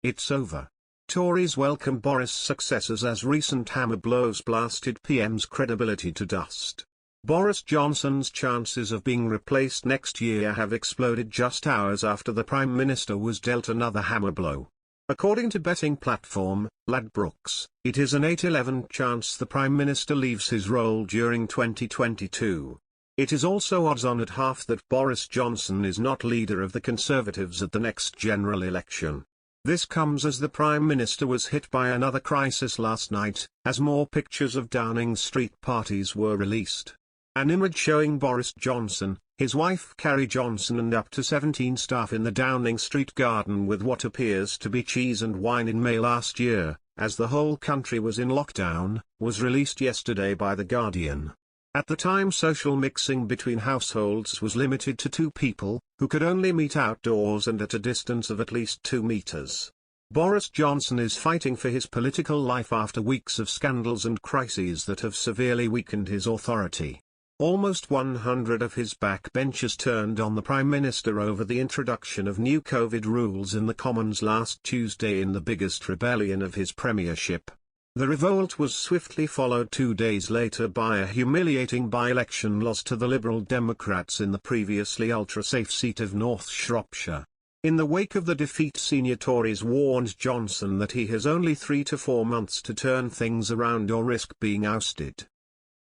It's over. Tories welcome Boris' successors as recent hammer blows blasted PM's credibility to dust. Boris Johnson's chances of being replaced next year have exploded just hours after the Prime Minister was dealt another hammer blow. According to betting platform, Ladbrokes, it is an 8-11 chance the Prime Minister leaves his role during 2022. It is also odds-on at half that Boris Johnson is not leader of the Conservatives at the next general election. This comes as the Prime Minister was hit by another crisis last night, as more pictures of Downing Street parties were released. An image showing Boris Johnson, his wife Carrie Johnson and up to 17 staff in the Downing Street garden with what appears to be cheese and wine in May last year, as the whole country was in lockdown, was released yesterday by The Guardian. At the time, social mixing between households was limited to 2 people, who could only meet outdoors and at a distance of at least 2 meters. Boris Johnson is fighting for his political life after weeks of scandals and crises that have severely weakened his authority. Almost 100 of his backbenchers turned on the Prime Minister over the introduction of new COVID rules in the Commons last Tuesday in the biggest rebellion of his premiership. The revolt was swiftly followed 2 days later by a humiliating by-election loss to the Liberal Democrats in the previously ultra-safe seat of North Shropshire. In the wake of the defeat, senior Tories warned Johnson that he has only 3 to 4 months to turn things around or risk being ousted.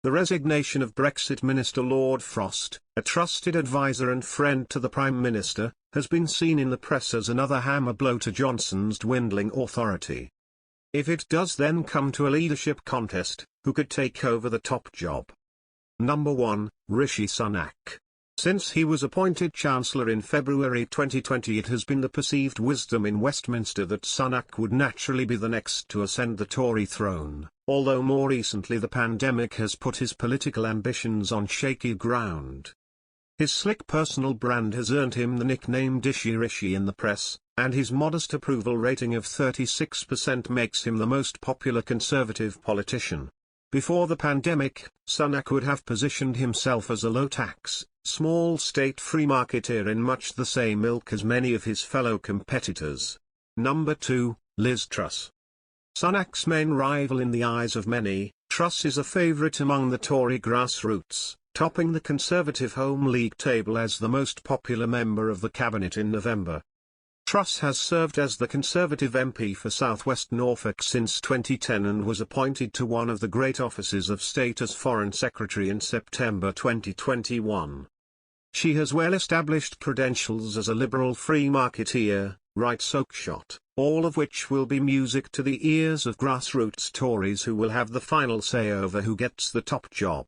The resignation of Brexit Minister Lord Frost, a trusted advisor and friend to the Prime Minister, has been seen in the press as another hammer blow to Johnson's dwindling authority. If it does then come to a leadership contest, who could take over the top job? Number 1, Rishi Sunak. Since he was appointed Chancellor in February 2020, it has been the perceived wisdom in Westminster that Sunak would naturally be the next to ascend the Tory throne, although more recently the pandemic has put his political ambitions on shaky ground. His slick personal brand has earned him the nickname Dishy Rishi in the press, and his modest approval rating of 36% makes him the most popular Conservative politician. Before the pandemic, Sunak would have positioned himself as a low-tax, small state free marketeer in much the same ilk as many of his fellow competitors. Number 2, Liz Truss. Sunak's main rival in the eyes of many, Truss is a favourite among the Tory grassroots, topping the Conservative Home League table as the most popular member of the cabinet in November. Truss has served as the Conservative MP for South West Norfolk since 2010 and was appointed to one of the great offices of state as Foreign Secretary in September 2021. She has well-established credentials as a liberal free marketeer, writes Oakeshott, all of which will be music to the ears of grassroots Tories who will have the final say over who gets the top job.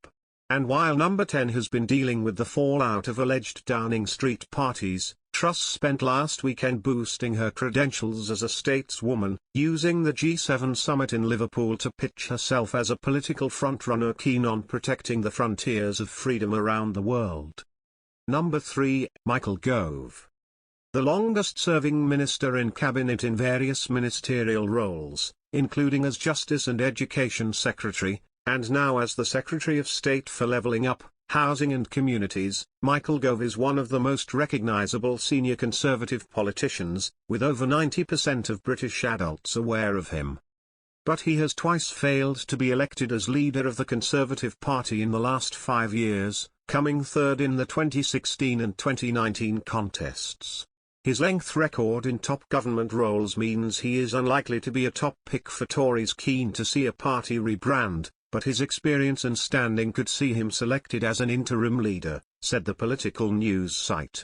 And while Number 10 has been dealing with the fallout of alleged Downing Street parties, Truss spent last weekend boosting her credentials as a stateswoman, using the G7 summit in Liverpool to pitch herself as a political frontrunner keen on protecting the frontiers of freedom around the world. Number 3, Michael Gove. The longest-serving minister in cabinet in various ministerial roles, including as Justice and Education Secretary, and now as the Secretary of State for Levelling Up, Housing and Communities, Michael Gove is one of the most recognisable senior Conservative politicians, with over 90% of British adults aware of him. But he has twice failed to be elected as leader of the Conservative Party in the last 5 years, coming third in the 2016 and 2019 contests. His length record in top government roles means he is unlikely to be a top pick for Tories keen to see a party rebrand, but his experience and standing could see him selected as an interim leader, said the political news site.